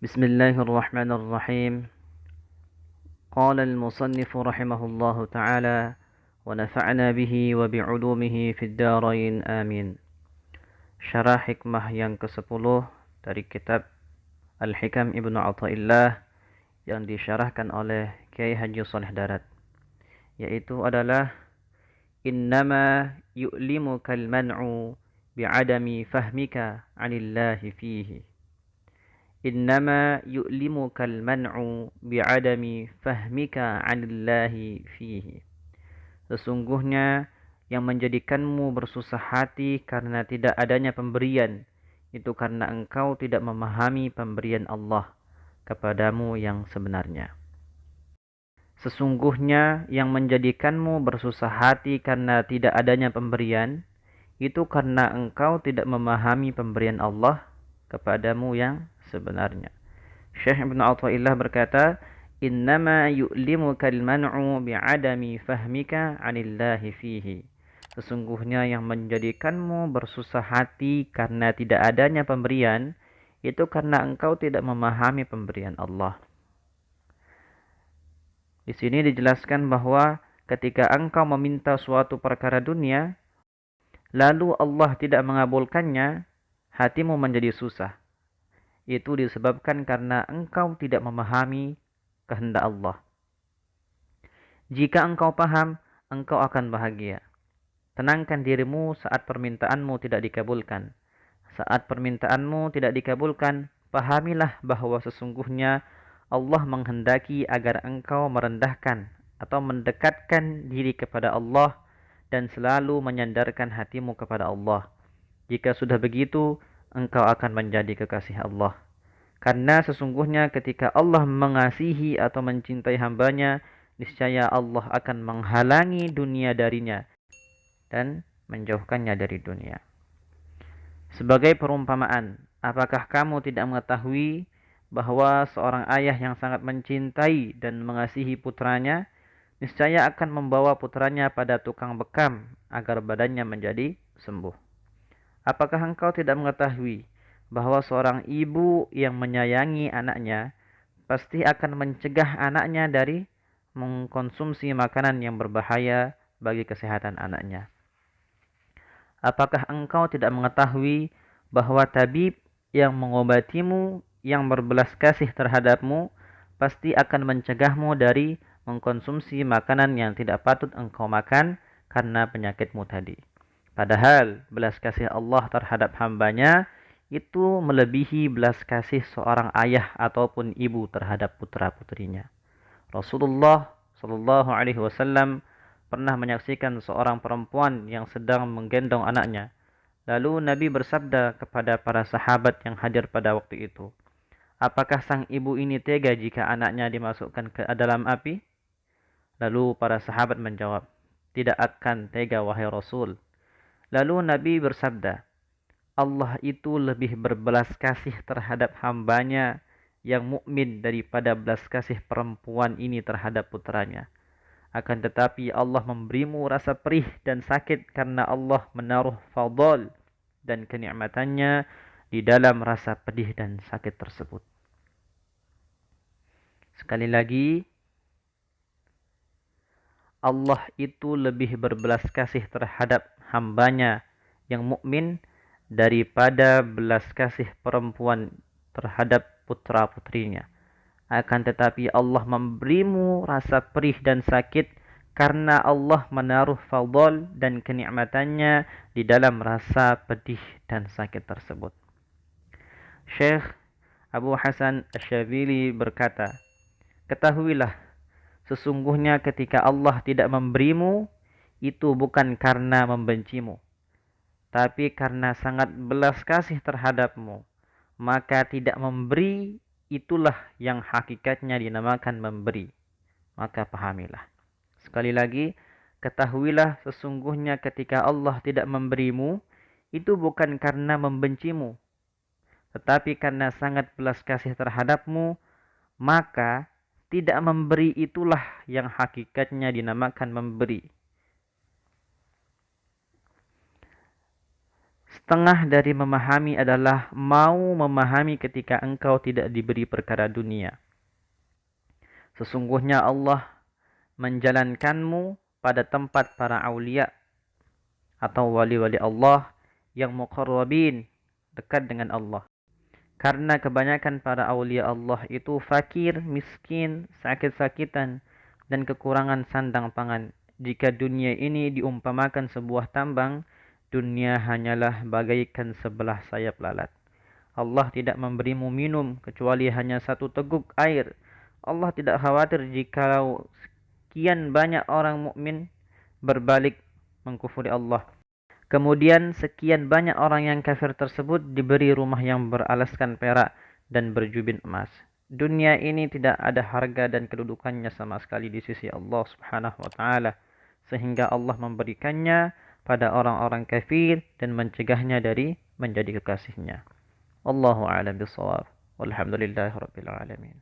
بسم الله الرحمن الرحيم. قال المصنف رحمه الله تعالى ونفعنا به وبعلومه في الدارين آمين. Syarah hikmah yang ke-10 dari kitab Al-Hikam Ibnu Athaillah yang disyarahkan oleh Kiai Haji Shalih Darat, yaitu adalah innama yu'limukal man'u bi'adami fahmika 'anillahi fihi. Innama yu'limukal man'u bi'adami fahmika 'anillahi fihi. Sesungguhnya yang menjadikanmu bersusah hati karena tidak adanya pemberian, itu karena engkau tidak memahami pemberian Allah kepadamu yang sebenarnya. Sesungguhnya yang menjadikanmu bersusah hati karena tidak adanya pemberian, itu karena engkau tidak memahami pemberian Allah kepadamu yang sebenarnya. Syekh Ibnu Athaillah berkata, innama yu'limukal man'u bi'adami fahmika 'anillahi fihi. Sesungguhnya yang menjadikanmu bersusah hati karena tidak adanya pemberian, itu karena engkau tidak memahami pemberian Allah. Di sini dijelaskan bahwa ketika engkau meminta suatu perkara dunia, lalu Allah tidak mengabulkannya, hatimu menjadi susah. Itu disebabkan karena engkau tidak memahami kehendak Allah. Jika engkau paham, engkau akan bahagia. Tenangkan dirimu saat permintaanmu tidak dikabulkan. Saat permintaanmu tidak dikabulkan, pahamilah bahwa sesungguhnya Allah menghendaki agar engkau merendahkan atau mendekatkan diri kepada Allah dan selalu menyandarkan hatimu kepada Allah. Jika sudah begitu, engkau akan menjadi kekasih Allah. Karena sesungguhnya ketika Allah mengasihi atau mencintai hambanya, niscaya Allah akan menghalangi dunia darinya dan menjauhkannya dari dunia. Sebagai perumpamaan, apakah kamu tidak mengetahui bahwa seorang ayah yang sangat mencintai dan mengasihi putranya, niscaya akan membawa putranya pada tukang bekam agar badannya menjadi sembuh. Apakah engkau tidak mengetahui bahwa seorang ibu yang menyayangi anaknya pasti akan mencegah anaknya dari mengkonsumsi makanan yang berbahaya bagi kesehatan anaknya? Apakah engkau tidak mengetahui bahwa tabib yang mengobatimu, yang berbelas kasih terhadapmu, pasti akan mencegahmu dari mengkonsumsi makanan yang tidak patut engkau makan karena penyakitmu tadi? Padahal belas kasih Allah terhadap hambanya itu melebihi belas kasih seorang ayah ataupun ibu terhadap putra-putrinya. Rasulullah Shallallahu Alaihi Wasallam pernah menyaksikan seorang perempuan yang sedang menggendong anaknya. Lalu Nabi bersabda kepada para sahabat yang hadir pada waktu itu, apakah sang ibu ini tega jika anaknya dimasukkan ke dalam api? Lalu para sahabat menjawab, tidak akan tega wahai Rasul. Lalu Nabi bersabda, Allah itu lebih berbelas kasih terhadap hambanya yang mukmin daripada belas kasih perempuan ini terhadap putranya. Akan tetapi Allah memberimu rasa perih dan sakit karena Allah menaruh fadl dan kenikmatannya di dalam rasa pedih dan sakit tersebut. Sekali lagi, Allah itu lebih berbelas kasih terhadap hambanya yang mukmin daripada belas kasih perempuan terhadap putra-putrinya. Akan tetapi Allah memberimu rasa perih dan sakit karena Allah menaruh fadl dan kenikmatannya di dalam rasa pedih dan sakit tersebut. Syekh Abu Hasan Asy-Syadzili berkata, ketahuilah, sesungguhnya ketika Allah tidak memberimu, itu bukan karena membencimu, tapi karena sangat belas kasih terhadapmu. Maka tidak memberi, itulah yang hakikatnya dinamakan memberi. Maka pahamilah. Sekali lagi, ketahuilah sesungguhnya ketika Allah tidak memberimu, itu bukan karena membencimu, tetapi karena sangat belas kasih terhadapmu. Maka tidak memberi itulah yang hakikatnya dinamakan memberi. Setengah dari memahami adalah mau memahami ketika engkau tidak diberi perkara dunia. Sesungguhnya Allah menjalankanmu pada tempat para aulia atau wali-wali Allah yang muqarrabin, dekat dengan Allah. Karena kebanyakan para aulia Allah itu fakir, miskin, sakit-sakitan, dan kekurangan sandang pangan. Jika dunia ini diumpamakan sebuah tambang, dunia hanyalah bagaikan sebelah sayap lalat. Allah tidak memberimu minum kecuali hanya satu teguk air. Allah tidak khawatir jika sekian banyak orang mukmin berbalik mengkufuri Allah. Kemudian sekian banyak orang yang kafir tersebut diberi rumah yang beralaskan perak dan berjubin emas. Dunia ini tidak ada harga dan kedudukannya sama sekali di sisi Allah Subhanahu wa taala, sehingga Allah memberikannya pada orang-orang kafir dan mencegahnya dari menjadi kekasihnya. Wallahu a'lam bishawab. Walhamdulillahirabbil alamin.